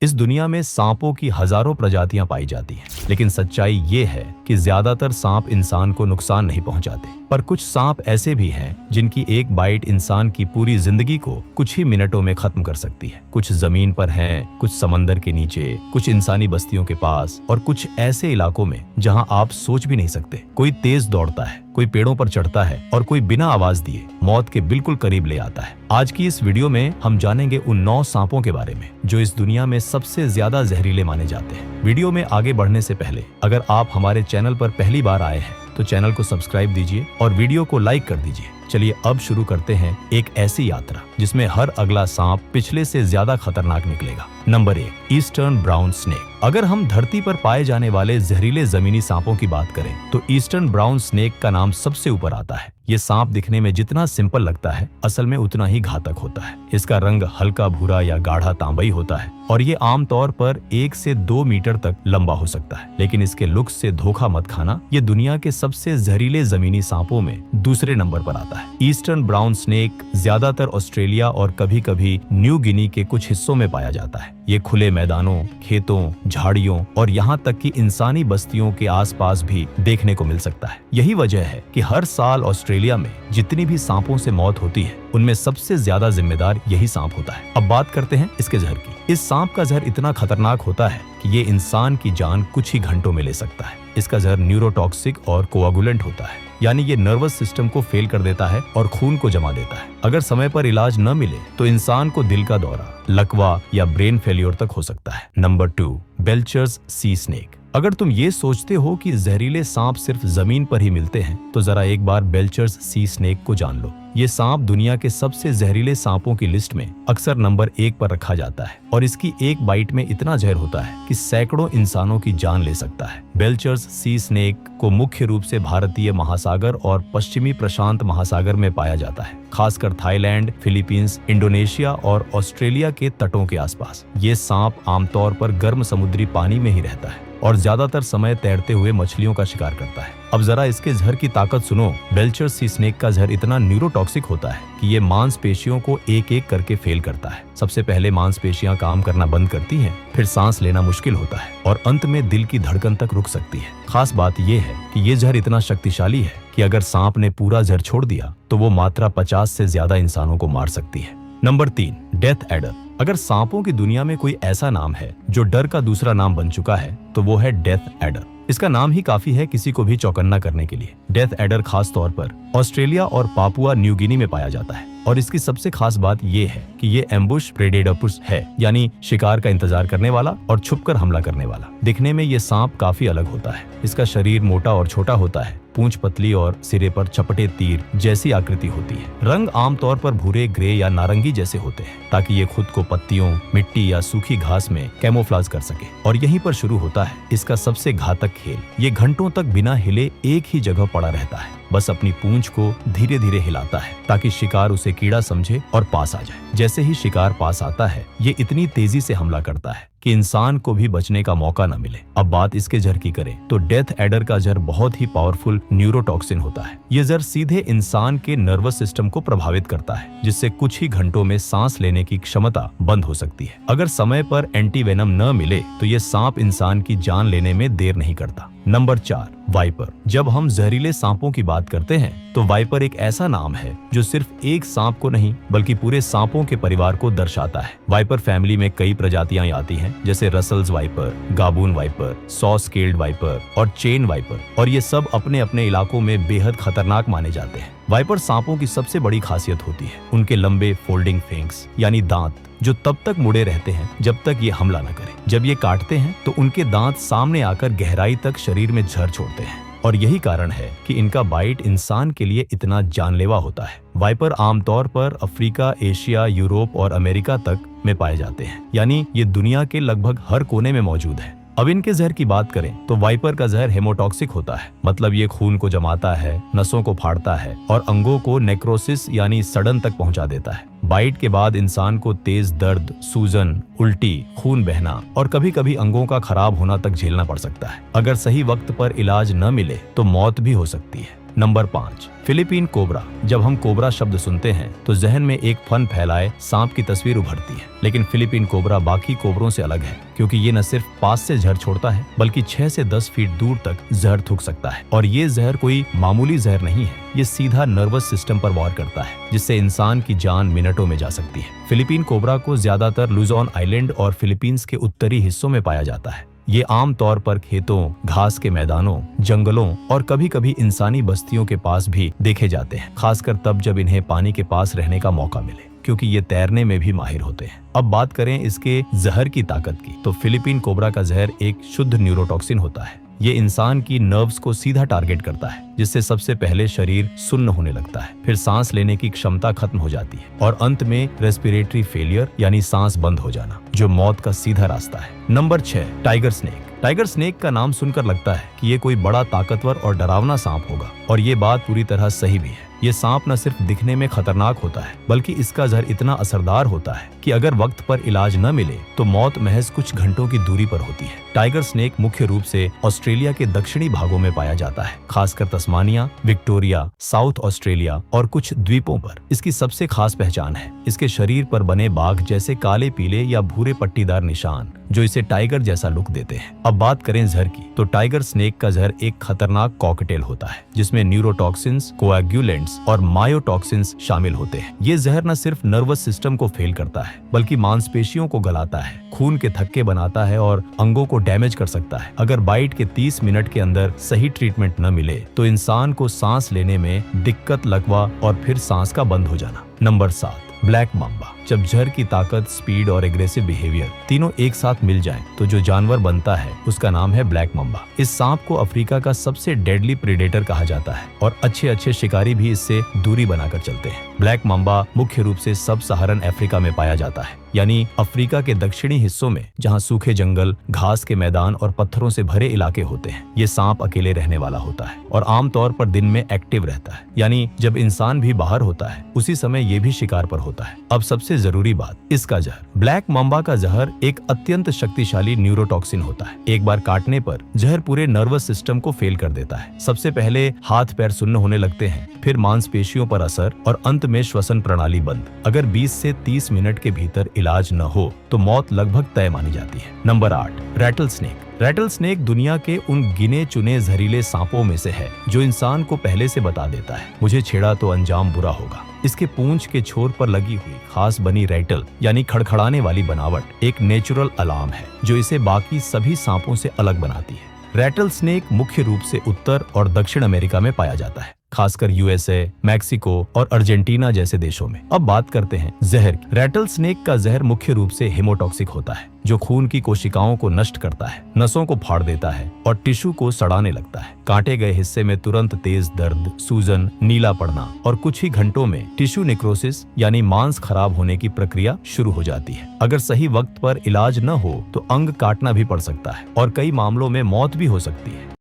इस दुनिया में सांपों की हजारों प्रजातियां पाई जाती हैं, लेकिन सच्चाई ये है कि ज्यादातर सांप इंसान को नुकसान नहीं पहुंचाते। पर कुछ सांप ऐसे भी हैं जिनकी एक बाइट इंसान की पूरी जिंदगी को कुछ ही मिनटों में खत्म कर सकती है। कुछ जमीन पर हैं, कुछ समंदर के नीचे, कुछ इंसानी बस्तियों के पास और कुछ ऐसे इलाकों में जहां आप सोच भी नहीं सकते। कोई तेज दौड़ता है, कोई पेड़ों पर चढ़ता है और कोई बिना आवाज दिए मौत के बिल्कुल करीब ले आता है। आज की इस वीडियो में हम जानेंगे उन 9 सांपों के बारे में जो इस दुनिया में सबसे ज्यादा जहरीले माने जाते हैं। वीडियो में आगे बढ़ने से पहले अगर आप हमारे चैनल पर पहली बार आए हैं तो चैनल को सब्सक्राइब दीजिए और वीडियो को लाइक कर दीजिए। चलिए अब शुरू करते हैं एक ऐसी यात्रा जिसमें हर अगला सांप पिछले से ज्यादा खतरनाक निकलेगा। Number 1, eastern brown snake. अगर हम धरती पर पाए जाने वाले जहरीले जमीनी सांपों की बात करें तो ईस्टर्न ब्राउन स्नेक का नाम सबसे ऊपर आता है। ये सांप दिखने में जितना सिंपल लगता है असल में उतना ही घातक होता है। इसका रंग हल्का भूरा या गाढ़ा तांबई होता है और ये आमतौर पर 1 से 2 मीटर तक लंबा हो सकता है। लेकिन इसके लुक्स से धोखा मत खाना, ये दुनिया के सबसे जहरीले जमीनी सांपों में दूसरे नंबर पर आता है। ईस्टर्न ब्राउन स्नेक ज्यादातर ऑस्ट्रेलिया और कभी-कभी न्यू गिनी के कुछ हिस्सों में पाया जाता है। ये खुले मैदानों, खेतों, झाड़ियों और यहाँ तक कि इंसानी बस्तियों के आसपास भी देखने को मिल सकता है। यही वजह है कि हर साल ऑस्ट्रेलिया में जितनी भी सांपों से मौत होती है उनमें सबसे ज्यादा जिम्मेदार यही सांप होता है। अब बात करते हैं इसके जहर की। इस सांप का जहर इतना खतरनाक होता है कि ये इंसान की जान कुछ ही घंटों में ले सकता है। इसका जहर न्यूरोटॉक्सिक और कोआगुलेंट होता है, यानी ये नर्वस सिस्टम को फेल कर देता है और खून को जमा देता है। अगर समय पर इलाज न मिले तो इंसान को दिल का दौरा, लकवा या ब्रेन फेलियर तक हो सकता है। Number 2, Belcher's sea snake. अगर तुम ये सोचते हो कि जहरीले सांप सिर्फ जमीन पर ही मिलते हैं तो जरा एक बार बेल्चर्स सी स्नेक को जान लो। ये सांप दुनिया के सबसे जहरीले सांपों की लिस्ट में अक्सर नंबर 1 पर रखा जाता है और इसकी एक बाइट में इतना जहर होता है कि सैकड़ों इंसानों की जान ले सकता है। बेल्चर्स सी स्नेक को मुख्य रूप से भारतीय महासागर और पश्चिमी प्रशांत महासागर में पाया जाता है, खासकर थाईलैंड, फिलीपींस, इंडोनेशिया और ऑस्ट्रेलिया के तटों के आसपास। ये सांप आमतौर पर गर्म समुद्री पानी में ही रहता है और ज्यादातर समय तैरते हुए मछलियों का शिकार करता है। अब जरा इसके जहर की ताकत सुनो। बेल्चर सी स्नेक का जहर इतना न्यूरोटॉक्सिक होता है कि ये मांसपेशियों को एक एक करके फेल करता है। सबसे पहले मांसपेशियां काम करना बंद करती हैं, फिर सांस लेना मुश्किल होता है और अंत में दिल की धड़कन तक रुक सकती है। खास बात यह है कि ये जहर इतना शक्तिशाली है कि अगर सांप ने पूरा जहर छोड़ दिया तो वो मात्रा 50 से ज्यादा इंसानों को मार सकती है। Number 3, death adder. अगर सांपों की दुनिया में कोई ऐसा नाम है जो डर का दूसरा नाम बन चुका है तो वो है डेथ एडर। इसका नाम ही काफी है किसी को भी चौकन्ना करने के लिए। डेथ एडर खास तौर पर ऑस्ट्रेलिया और पापुआ न्यू गिनी में पाया जाता है और इसकी सबसे खास बात ये है कि ये एम्बुश प्रेडेटरस है, यानी शिकार का इंतजार करने वाला और छुपकर हमला करने वाला। दिखने में ये सांप काफी अलग होता है। इसका शरीर मोटा और छोटा होता है, पूंछ पतली और सिरे पर चपटे तीर जैसी आकृति होती है। रंग आमतौर पर भूरे, ग्रे या नारंगी जैसे होते हैं ताकि ये खुद को पत्तियों, मिट्टी या सूखी घास में कैमोफ्लेज कर सके। और यहीं पर शुरू होता है इसका सबसे घातक खेल। ये घंटों तक बिना हिले एक ही जगह पड़ा रहता है, बस अपनी पूंछ को धीरे धीरे हिलाता है ताकि शिकार उसे कीड़ा समझे और पास आ जाए। जैसे ही शिकार पास आता है ये इतनी तेजी से हमला करता है कि इंसान को भी बचने का मौका न मिले। अब बात इसके जहर की करें तो डेथ एडर का जहर बहुत ही पावरफुल न्यूरोटॉक्सिन होता है। ये जहर सीधे इंसान के नर्वस सिस्टम को प्रभावित करता है, जिससे कुछ ही घंटों में सांस लेने की क्षमता बंद हो सकती है। अगर समय पर एंटीवेनम न मिले तो ये सांप इंसान की जान लेने में देर नहीं करता। Number 4, viper. जब हम जहरीले सांपों की बात करते हैं तो वाइपर एक ऐसा नाम है जो सिर्फ एक सांप को नहीं बल्कि पूरे सांपों के परिवार को दर्शाता है। वाइपर फैमिली में कई प्रजातियां आती हैं, जैसे Russell's viper, Gaboon viper, saw scaled viper और चेन वाइपर, और ये सब अपने अपने इलाकों में बेहद खतरनाक माने जाते हैं। वाइपर सांपों की सबसे बड़ी खासियत होती है उनके लंबे फोल्डिंग फेंग्स, यानी दांत, जो तब तक मुड़े रहते हैं जब तक ये हमला न करे। जब ये काटते हैं तो उनके दांत सामने आकर गहराई तक शरीर में झर छोड़ते हैं और यही कारण है कि इनका बाइट इंसान के लिए इतना जानलेवा होता है। वाइपर आमतौर पर अफ्रीका, एशिया, यूरोप और अमेरिका तक में पाए जाते हैं, यानी ये दुनिया के लगभग हर कोने में मौजूद है। अब इनके जहर की बात करें तो वाइपर का जहर हेमोटॉक्सिक होता है, मतलब ये खून को जमाता है, नसों को फाड़ता है और अंगों को नेक्रोसिस यानी सड़न तक पहुंचा देता है। बाइट के बाद इंसान को तेज दर्द, सूजन, उल्टी, खून बहना और कभी कभी अंगों का खराब होना तक झेलना पड़ सकता है। अगर सही वक्त पर इलाज न मिले तो मौत भी हो सकती है। Number 5, Philippine cobra. जब हम कोबरा शब्द सुनते हैं तो जहन में एक फन फैलाए सांप की तस्वीर उभरती है, लेकिन फिलीपीन कोबरा बाकी कोबरों से अलग है क्योंकि ये न सिर्फ पास से जहर छोड़ता है बल्कि 6 से 10 फीट दूर तक जहर थूक सकता है। और ये जहर कोई मामूली जहर नहीं है, ये सीधा नर्वस सिस्टम पर वार करता है जिससे इंसान की जान मिनटों में जा सकती है। फिलीपीन कोबरा को ज्यादातर लुजोन आइलैंड और फिलीपींस के उत्तरी हिस्सों में पाया जाता है। ये आम तौर पर खेतों, घास के मैदानों, जंगलों और कभी कभी इंसानी बस्तियों के पास भी देखे जाते हैं, खासकर तब जब इन्हें पानी के पास रहने का मौका मिले क्योंकि ये तैरने में भी माहिर होते हैं। अब बात करें इसके जहर की ताकत की, तो फिलीपीन कोबरा का जहर एक शुद्ध न्यूरोटॉक्सिन होता है। ये इंसान की नर्व्स को सीधा टारगेट करता है जिससे सबसे पहले शरीर सुन्न होने लगता है, फिर सांस लेने की क्षमता खत्म हो जाती है और अंत में रेस्पिरेटरी फेलियर यानी सांस बंद हो जाना, जो मौत का सीधा रास्ता है। Number 6, tiger snake. Tiger snake का नाम सुनकर लगता है कि ये कोई बड़ा ताकतवर और डरावना सांप होगा, और ये बात पूरी तरह सही भी है। ये सांप न सिर्फ दिखने में खतरनाक होता है बल्कि इसका जहर इतना असरदार होता है कि अगर वक्त पर इलाज न मिले तो मौत महज कुछ घंटों की दूरी पर होती है। टाइगर स्नेक मुख्य रूप से ऑस्ट्रेलिया के दक्षिणी भागों में पाया जाता है, खासकर तस्मानिया, विक्टोरिया, साउथ ऑस्ट्रेलिया और कुछ द्वीपों पर। इसकी सबसे खास पहचान है इसके शरीर पर बने बाघ जैसे काले पीले या भूरे पट्टीदार निशान जो इसे टाइगर जैसा लुक देते हैं। अब बात करें जहर की, तो टाइगर स्नेक का जहर एक खतरनाक कॉकटेल होता है जिसमें न्यूरोटॉक्सिन्स, कोएगुलेंट्स और मायोटॉक्सिन्स शामिल होते हैं। ये जहर न सिर्फ नर्वस सिस्टम को फेल करता है बल्कि मांसपेशियों को गलाता है, खून के थक्के बनाता है और अंगों को डैमेज कर सकता है। अगर बाइट के 30 मिनट के अंदर सही ट्रीटमेंट न मिले तो इंसान को सांस लेने में दिक्कत, लकवा और फिर सांस का बंद हो जाना। Number 7, black Mamba. जब जहर की ताकत, स्पीड और एग्रेसिव बिहेवियर तीनों एक साथ मिल जाएं, तो जो जानवर बनता है उसका नाम है ब्लैक मांबा। इस सांप को अफ्रीका का सबसे डेडली प्रेडेटर कहा जाता है और अच्छे शिकारी भी इससे दूरी बनाकर चलते हैं। ब्लैक मांबा मुख्य रूप से सब सहारन अफ्रीका में पाया जाता है, यानी अफ्रीका के दक्षिणी हिस्सों में जहाँ सूखे जंगल, घास के मैदान और पत्थरों से भरे इलाके होते हैं। ये सांप अकेले रहने वाला होता है और आमतौर पर दिन में एक्टिव रहता है, यानी जब इंसान भी बाहर होता है उसी समय ये भी शिकार पर होता है। अब सबसे जरूरी बात, इसका जहर। ब्लैक मांबा का जहर एक अत्यंत शक्तिशाली न्यूरोटॉक्सिन होता है। एक बार काटने पर जहर पूरे नर्वस सिस्टम को फेल कर देता है। सबसे पहले हाथ पैर सुन्न होने लगते हैं, फिर मांसपेशियों पर असर और अंत में श्वसन प्रणाली बंद। अगर 20 से 30 मिनट के भीतर इलाज न हो तो मौत लगभग तय मानी जाती है। Number 8, rattlesnake. Rattlesnake दुनिया के उन गिने चुने जहरीले सांपों में से है जो इंसान को पहले से बता देता है, मुझे छेड़ा तो अंजाम बुरा होगा। इसके पूंछ के छोर पर लगी हुई खास बनी रैटल यानी खड़खड़ाने वाली बनावट एक नेचुरल अलार्म है जो इसे बाकी सभी सांपों से अलग बनाती है। रैटल स्नेक मुख्य रूप से उत्तर और दक्षिण अमेरिका में पाया जाता है, खासकर यूएसए, मैक्सिको और अर्जेंटीना जैसे देशों में। अब बात करते हैं जहर की। रैटल स्नेक का जहर मुख्य रूप से हेमोटॉक्सिक होता है जो खून की कोशिकाओं को नष्ट करता है, नसों को फाड़ देता है और टिश्यू को सड़ाने लगता है। काटे गए हिस्से में तुरंत तेज दर्द, सूजन, नीला पड़ना और कुछ ही घंटों में टिश्यू नेक्रोसिस यानी मांस खराब होने की प्रक्रिया शुरू हो जाती है। अगर सही वक्त पर इलाज न हो तो अंग काटना भी पड़ सकता है और कई मामलों में मौत भी हो सकती है।